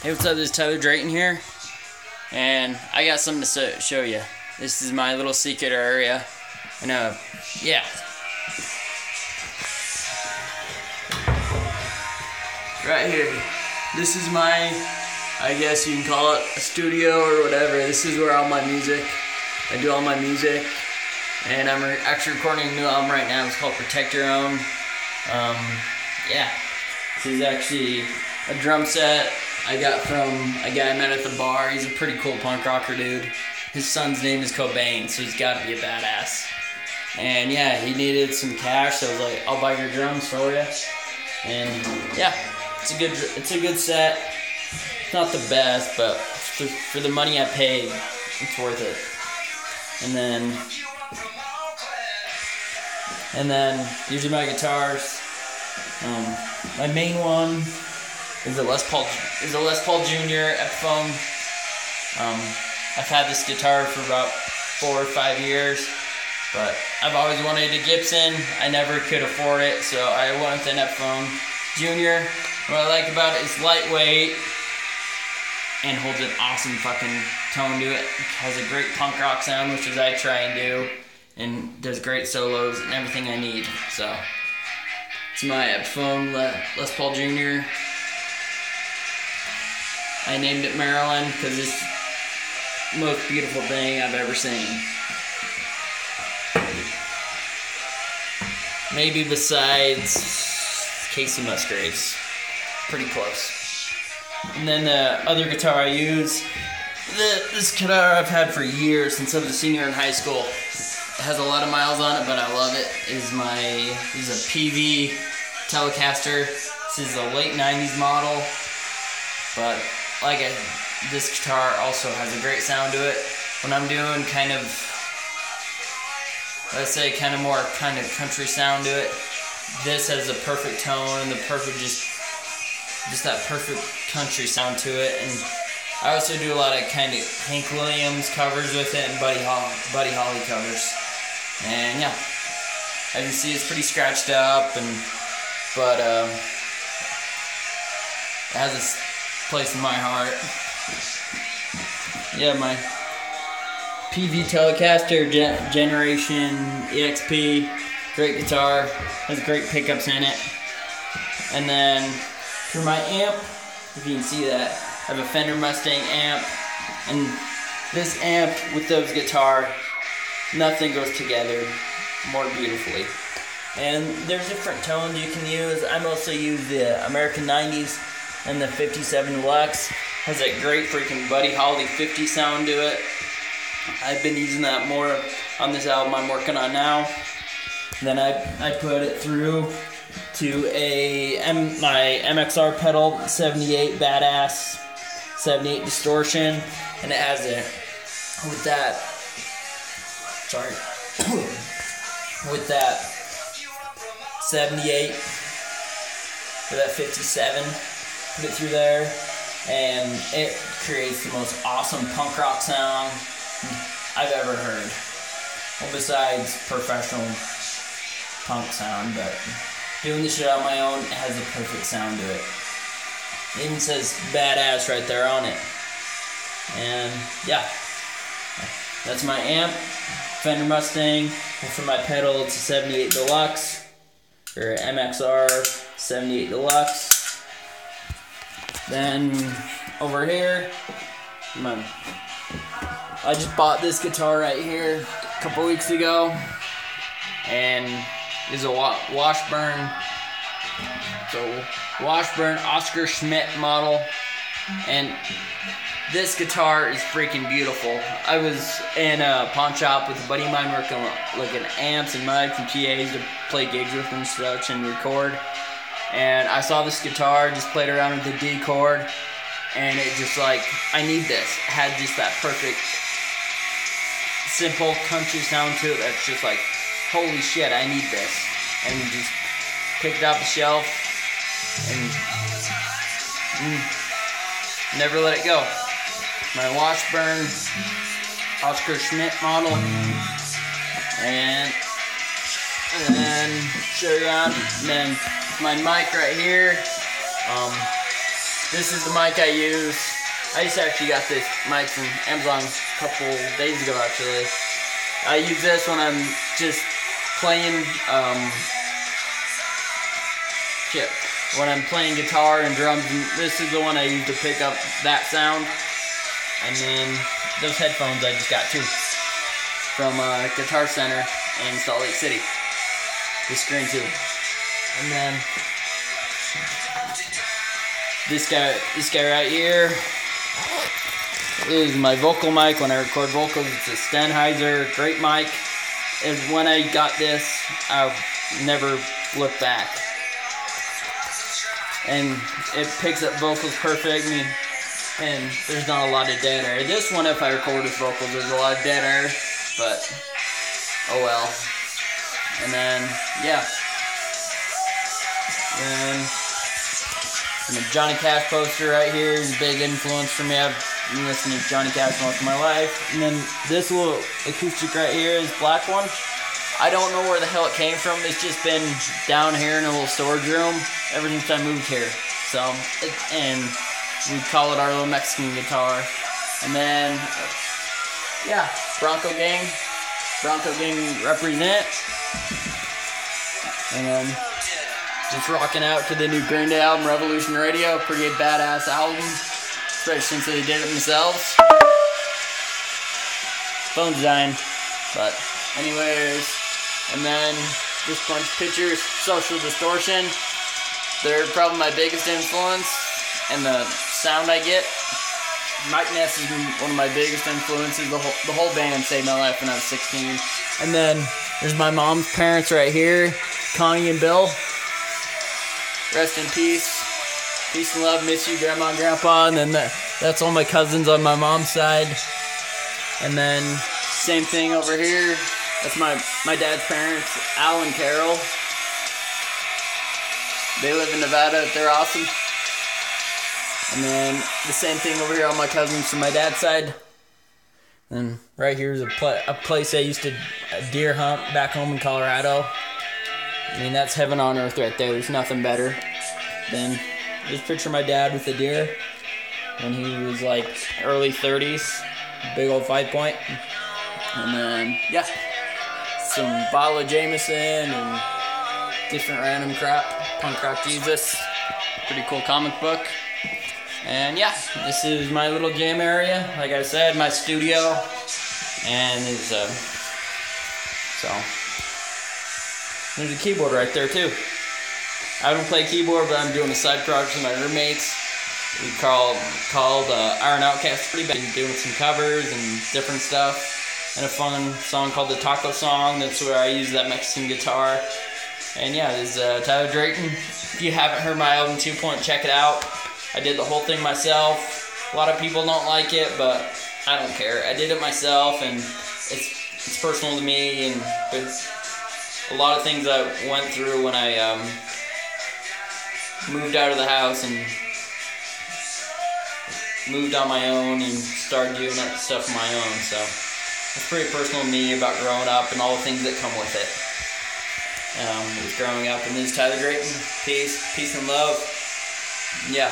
Hey, what's up? This is Tyler Drayton here, and I got something to show you. This is my little secret area, and yeah. Right here. This is my, I guess you can call it a studio or whatever. This is where all my music, I do all my music, and I'm actually recording a new album right now. It's called Protect Your Own. Yeah. This is actually a drum set I got from a guy I met at the bar. He's a pretty cool punk rocker dude. His son's name is Cobain, so he's got to be a badass. And yeah, he needed some cash, so I was like, I'll buy your drums for you. And yeah, it's a good set. It's not the best, but for the money I paid, it's worth it. And then these are my guitars. My main one is a Les Paul Jr. Epiphone. I've had this guitar for about 4 or 5 years, but I've always wanted a Gibson. I never could afford it, so I went with an Epiphone Jr. What I like about it is lightweight and holds an awesome fucking tone to it. It has a great punk rock sound, which is I try and do, and does great solos and everything I need. So it's my Epiphone Les Paul Jr. I named it Maryland because it's the most beautiful thing I've ever seen. Maybe besides Casey Musgraves. Pretty close. And then the other guitar I use, this guitar I've had for years, since I was a senior in high school. It has a lot of miles on it, but I love it. This is a PV Telecaster. This is a late 90s model, but this guitar also has a great sound to it. When I'm doing kind of more country sound to it, this has the perfect tone and the perfect just that perfect country sound to it. And I also do a lot of kind of Hank Williams covers with it and Buddy Holly covers. And yeah, as you can see, it's pretty scratched up, but it has this place in my heart. Yeah, my PV Telecaster Generation EXP, great guitar, has great pickups in it. And then for my amp, if you can see that, I have a Fender Mustang amp, and this amp with those guitar, nothing goes together more beautifully. And there's different tones you can use. I mostly use the American 90s and the 57 Deluxe. Has that great freaking Buddy Holly 50 sound to it. I've been using that more on this album I'm working on now. Then I put it through to my MXR pedal, 78 badass, 78 distortion, and it has with that 78 or that 57, put it through there, and it creates the most awesome punk rock sound I've ever heard. Well, besides professional punk sound, but doing this shit on my own, it has a perfect sound to it. It even says badass right there on it. And yeah, that's my amp, Fender Mustang. And for my pedal, it's a 78 Deluxe, or MXR 78 Deluxe. Then over here, I just bought this guitar right here a couple weeks ago, and it's a Washburn Oscar Schmidt model, and this guitar is freaking beautiful. I was in a pawn shop with a buddy of mine working looking at amps and mics and PAs to play gigs with and such and record, and I saw this guitar, just played around with the D chord, and it just I need this. It had just that perfect simple country sound to it that's just holy shit, I need this. And just picked it off the shelf and never let it go. My Washburn Oscar Schmidt model, and then show you on. And then my mic right here. this is the mic I use. I just actually got this mic from Amazon a couple days ago, actually. I use this when I'm just playing, when I'm playing guitar and drums. And this is the one I use to pick up that sound. And then those headphones I just got too from Guitar Center in Salt Lake City. This screen too. And then this guy right here is my vocal mic. When I record vocals, it's a Sennheiser, great mic. And when I got this, I've never looked back. And it picks up vocals perfect, and there's not a lot of dead air. This one, if I record with vocals, there's a lot of dead air, but oh well. And then, yeah. And the Johnny Cash poster right here is a big influence for me. I've been listening to Johnny Cash most of my life. And then this little acoustic right here is black one. I don't know where the hell it came from. It's just been down here in a little storage room ever since I moved here. So, and we call it our little Mexican guitar. And then, yeah, Bronco Gang represent. And then just rocking out to the new Green Day album, Revolution Radio. Pretty badass album, especially since they did it themselves. Phone's dying, but anyways. And then just a bunch of pictures, Social Distortion. They're probably my biggest influence, and the sound I get. Mike Ness is one of my biggest influences. The whole band saved my life when I was 16. And then there's my mom's parents right here, Connie and Bill. Rest in peace. Peace and love. Miss you, Grandma and Grandpa. And then that's all my cousins on my mom's side. And then same thing over here. That's my dad's parents, Al and Carol. They live in Nevada. They're awesome. And then the same thing over here on my cousins from my dad's side. And right here is a place I used to deer hunt back home in Colorado. I mean, that's heaven on earth right there. There's nothing better than just picture my dad with a deer when he was like early 30s, big old 5-point. And then, yeah, some bottle of Jameson and different random crap. Punk Rock Jesus, pretty cool comic book. And yeah, this is my little jam area. Like I said, my studio, and it's so there's a keyboard right there too. I don't play keyboard, but I'm doing a side project with my roommates. We called Iron Outcast. We've been doing some covers and different stuff, and a fun song called the Taco Song. That's where I use that Mexican guitar. And yeah, this is Tyler Drayton. If you haven't heard my album 2 Point, check it out. I did the whole thing myself. A lot of people don't like it, but I don't care. I did it myself, and it's personal to me, and it's a lot of things I went through when I moved out of the house and moved on my own and started doing that stuff on my own. So it's pretty personal to me about growing up and all the things that come with it. It was growing up, and this is Tyler Drayton. Peace and love. Yeah.